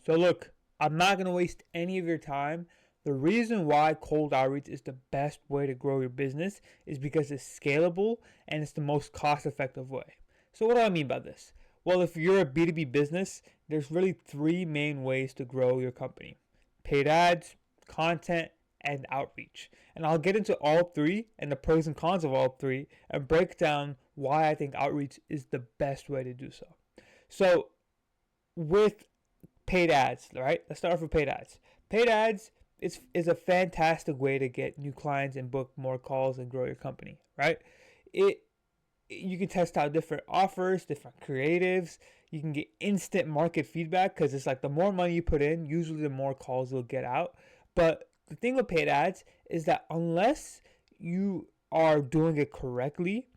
So look, I'm not going to waste any of your time. The reason why cold outreach is the best way to grow your business is because it's scalable and it's the most cost effective way. So what do I mean by this? Well, if you're a B2B business, there's really three main ways to grow your company: paid ads, content, and outreach. And I'll get into all three and the pros and cons of all three and break down why I think outreach is the best way to do so. So, with paid ads, right? Let's start off with paid ads. Paid ads is a fantastic way to get new clients and book more calls and grow your company, right? It You can test out different offers, different creatives. You can get instant market feedback because it's like the more money you put in, usually the more calls you'll get out. But the thing with paid ads is that unless you are doing it correctly,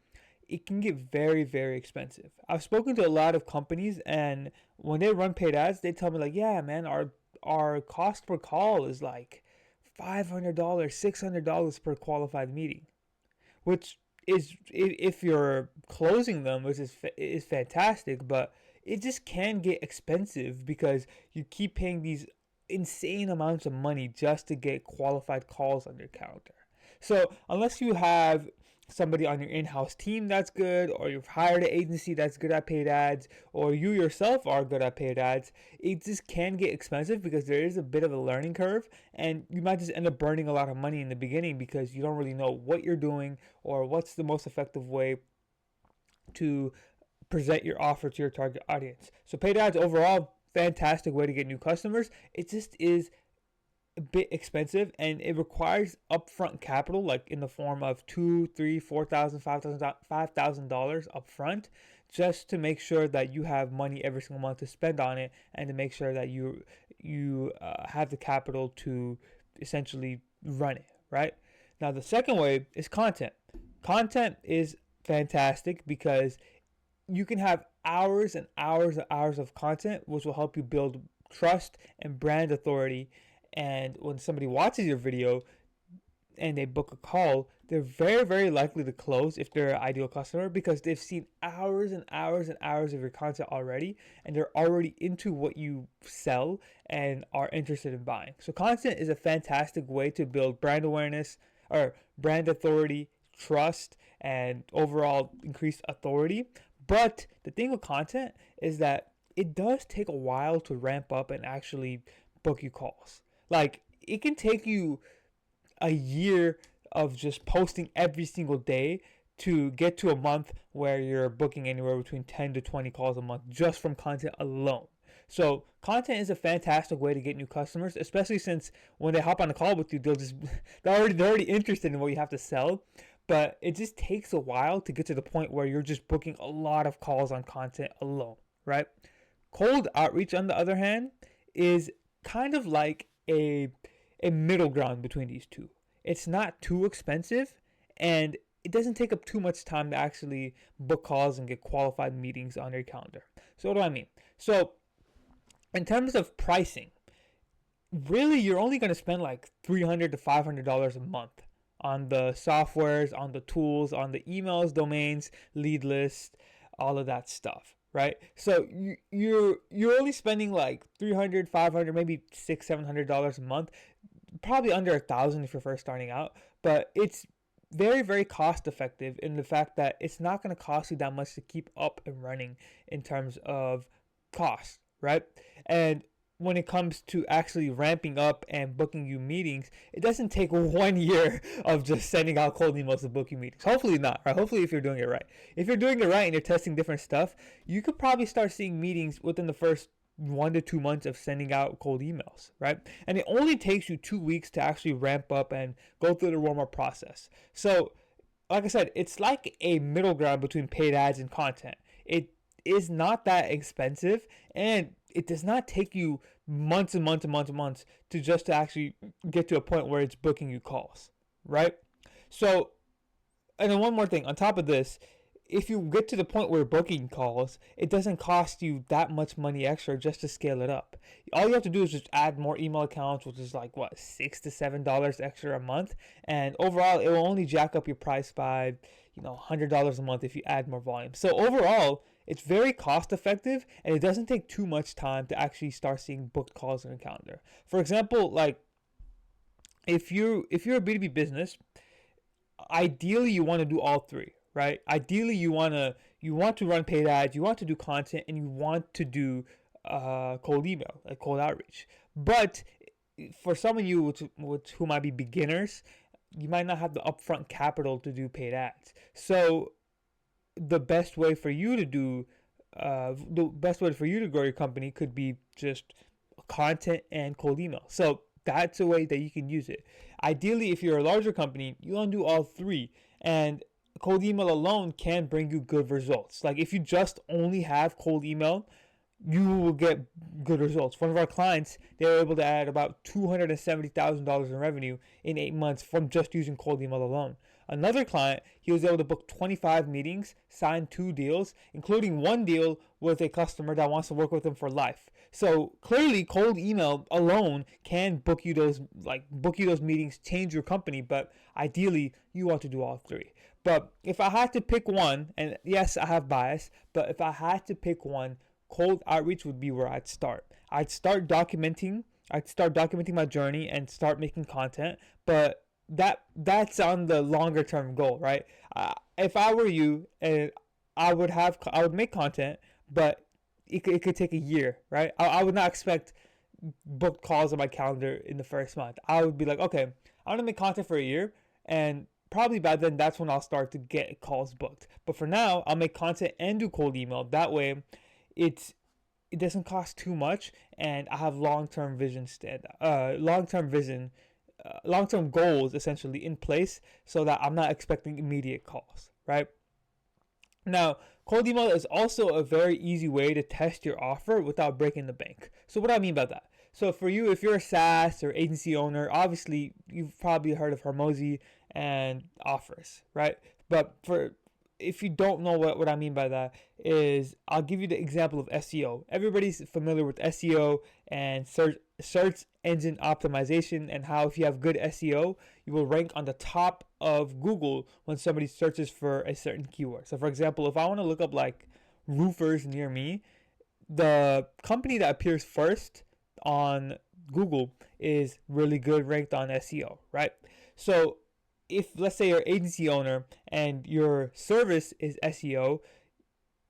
it can get very, very expensive. I've spoken to a lot of companies, and when they run paid ads, they tell me like, yeah, man, our cost per call is like $500, $600 per qualified meeting, which is, if you're closing them, which is fantastic, but it just can get expensive because you keep paying these insane amounts of money just to get qualified calls on your calendar. So unless you have somebody on your in-house team that's good, or you've hired an agency that's good at paid ads, or you yourself are good at paid ads, it just can get expensive because there is a bit of a learning curve, and you might just end up burning a lot of money in the beginning because you don't really know what you're doing or what's the most effective way to present your offer to your target audience. So paid ads overall, fantastic way to get new customers. It just is a bit expensive, and it requires upfront capital, like in the form of $2, $3, $4,000, $5,000 upfront, just to make sure that you have money every single month to spend on it, and to make sure that you have the capital to essentially run it. Right now, the second way is content. Content is fantastic because you can have hours and hours and hours of content, which will help you build trust and brand authority. And when somebody watches your video and they book a call, they're very, very likely to close if they're an ideal customer because they've seen hours and hours and hours of your content already, and they're already into what you sell and are interested in buying. So content is a fantastic way to build brand awareness or brand authority, trust, and overall increased authority. But the thing with content is that it does take a while to ramp up and actually book you calls. Like, it can take you a year of just posting every single day to get to a month where you're booking anywhere between 10 to 20 calls a month just from content alone. So content is a fantastic way to get new customers, especially since when they hop on a call with you, they're already interested in what you have to sell. But it just takes a while to get to the point where you're just booking a lot of calls on content alone, right? Cold outreach, on the other hand, is kind of like a middle ground between these two. It's not too expensive, and it doesn't take up too much time to actually book calls and get qualified meetings on your calendar. So what do I mean? So in terms of pricing, really you're only going to spend like $300 to $500 a month on the softwares, on the tools, on the emails, domains, lead list, all of that stuff, right? So you're only spending like $300, $500, maybe $600, $700 a month, probably under $1,000 if you're first starting out. But it's very, very cost effective in the fact that it's not going to cost you that much to keep up and running in terms of cost, right? And when it comes to actually ramping up and booking you meetings, it doesn't take 1 year of just sending out cold emails to book you meetings. Hopefully not, right? Hopefully if you're doing it right. If you're doing it right and you're testing different stuff, you could probably start seeing meetings within the first 1 to 2 months of sending out cold emails, right? And it only takes you 2 weeks to actually ramp up and go through the warm-up process. So, like I said, it's like a middle ground between paid ads and content. It is not that expensive, and it does not take you months and months and months and months to actually get to a point where it's booking you calls, right? So, and then one more thing on top of this, if you get to the point where booking calls, it doesn't cost you that much money extra just to scale it up. All you have to do is just add more email accounts, which is like what, $6 to $7 extra a month, and overall it will only jack up your price by $100 a month if you add more volume. So overall, It's very cost effective, and it doesn't take too much time to actually start seeing booked calls on your calendar. For example, like if you're a B2B business, ideally you want to do all three, right? Ideally you want to run paid ads, you want to do content, and you want to do cold email, like cold outreach. But for some of you who might be beginners, you might not have the upfront capital to do paid ads. So the best way for you to do the best way for you to grow your company could be just content and cold email. So that's a way that you can use it. Ideally, if you're a larger company, you want to do all three, and cold email alone can bring you good results. Like if you just only have cold email, you will get good results. One of our clients, they were able to add about $270,000 in revenue in 8 months from just using cold email alone. Another client, he was able to book 25 meetings, sign 2 deals, including one deal with a customer that wants to work with him for life. So clearly, cold email alone can book you those meetings, change your company. But ideally, you want to do all three. But if I had to pick one, and yes, I have bias, but if I had to pick one, cold outreach would be where I'd start. I'd start documenting my journey and start making content. But that's on the longer term goal, right? If I were you, and I would make content, but it could take a year, right? I would not expect booked calls on my calendar in the first month. I would be like, okay, I'm gonna make content for a year, and probably by then that's when I'll start to get calls booked. But for now, I'll make content and do cold email. That way, it doesn't cost too much, and I have long-term goals essentially in place, so that I'm not expecting immediate calls, right? Now, cold email is also a very easy way to test your offer without breaking the bank. So what do I mean by that? So for you, if you're a SaaS or agency owner, obviously you've probably heard of Hormozi and offers, right? But if you don't know what I mean by that, is I'll give you the example of SEO. Everybody's familiar with SEO and search engine optimization, and how if you have good SEO, you will rank on the top of Google when somebody searches for a certain keyword. So for example, if I want to look up like roofers near me, the company that appears first on Google is really good ranked on SEO, right? So if let's say you're an agency owner and your service is SEO,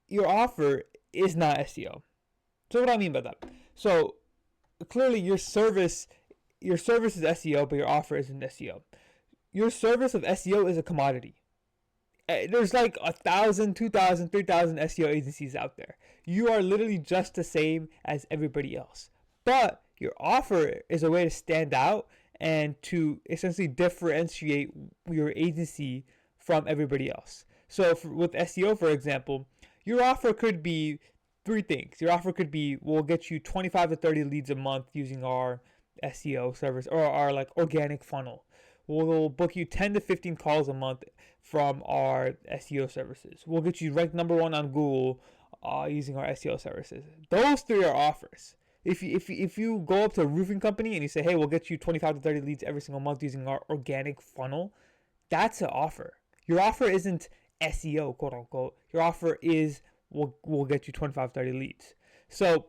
your offer is not SEO. So what do I mean by that? So clearly your service is SEO, but your offer isn't SEO. Your service of SEO is a commodity. There's like 1,000, 2,000, 3,000 SEO agencies out there. You are literally just the same as everybody else. But your offer is a way to stand out and to essentially differentiate your agency from everybody else. So with SEO, for example, your offer could be 3 things. Your offer could be, we'll get you 25 to 30 leads a month using our SEO service or our like organic funnel. We'll book you 10 to 15 calls a month from our SEO services. We'll get you ranked number 1 on Google using our SEO services. Those 3 are offers. If you go up to a roofing company and you say, hey, we'll get you 25 to 30 leads every single month using our organic funnel, that's an offer. Your offer isn't SEO, quote unquote. Your offer is we'll get you 25, 30 leads. So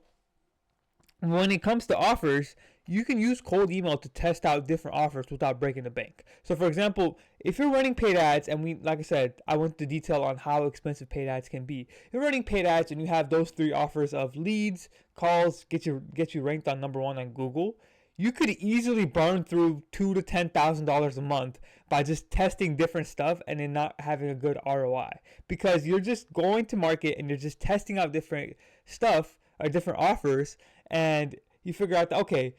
when it comes to offers, you can use cold email to test out different offers without breaking the bank. So for example, if you're running paid ads, and like I said, I went into detail on how expensive paid ads can be. If you're running paid ads and you have those 3 offers of leads, calls, get you ranked on number 1 on Google, you could easily burn through $2,000 to $10,000 a month by just testing different stuff and then not having a good ROI, because you're just going to market and you're just testing out different stuff or different offers, and you figure out that, okay,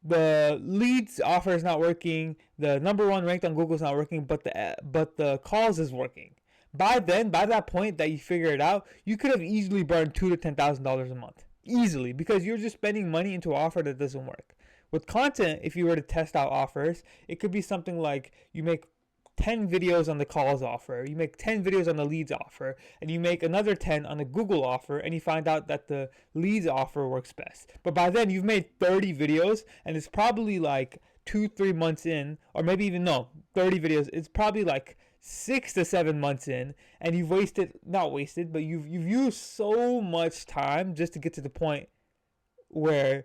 the leads offer is not working, the number 1 ranked on Google is not working, but the calls is working. By that point that you figure it out, you could have easily burned $2,000 to $10,000 a month, easily, because you're just spending money into an offer that doesn't work. With content, if you were to test out offers, it could be something like you make 10 videos on the calls offer, you make 10 videos on the leads offer, and you make another 10 on the Google offer, and you find out that the leads offer works best. But by then you've made 30 videos, and it's probably like 2-3 months in, or maybe even 30 videos, it's probably like 6 to 7 months in, and you've you've used so much time just to get to the point where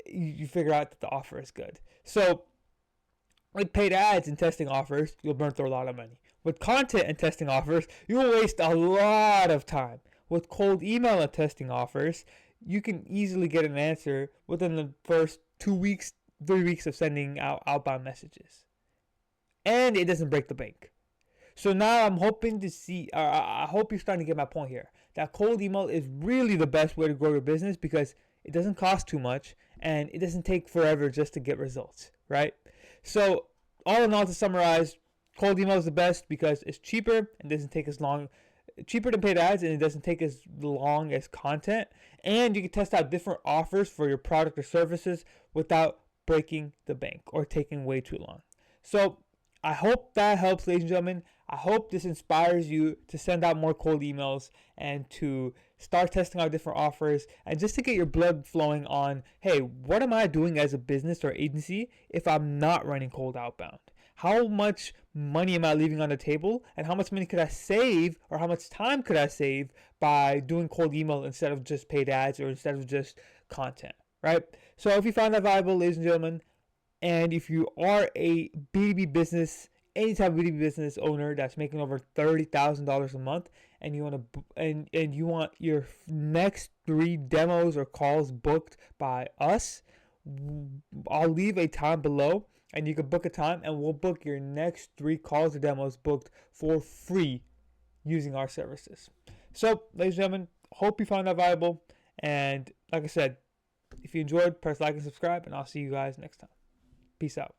you figure out that the offer is good. So with paid ads and testing offers, you'll burn through a lot of money. With content and testing offers, you'll waste a lot of time. With cold email and testing offers, you can easily get an answer within the first 2 weeks, 3 weeks of sending out outbound messages. And it doesn't break the bank. So now I'm hoping to see, I hope you're starting to get my point here, that cold email is really the best way to grow your business because it doesn't cost too much and it doesn't take forever just to get results, right? So all in all, to summarize, cold email is the best because it's cheaper and doesn't take as long, cheaper than paid ads, and it doesn't take as long as content. And you can test out different offers for your product or services without breaking the bank or taking way too long. So I hope that helps, ladies and gentlemen. I hope this inspires you to send out more cold emails and to start testing out different offers and just to get your blood flowing on, hey, what am I doing as a business or agency if I'm not running cold outbound? How much money am I leaving on the table, and how much money could I save, or how much time could I save by doing cold email instead of just paid ads or instead of just content, right? So if you found that valuable, ladies and gentlemen, and if you are a B2B business, any type of B2B business owner that's making over $30,000 a month, and you want to and you want your next 3 demos or calls booked by us, I'll leave a time below, and you can book a time, and we'll book your next 3 calls or demos booked for free using our services. So, ladies and gentlemen, hope you found that valuable. And like I said, if you enjoyed, press like and subscribe, and I'll see you guys next time. Peace out.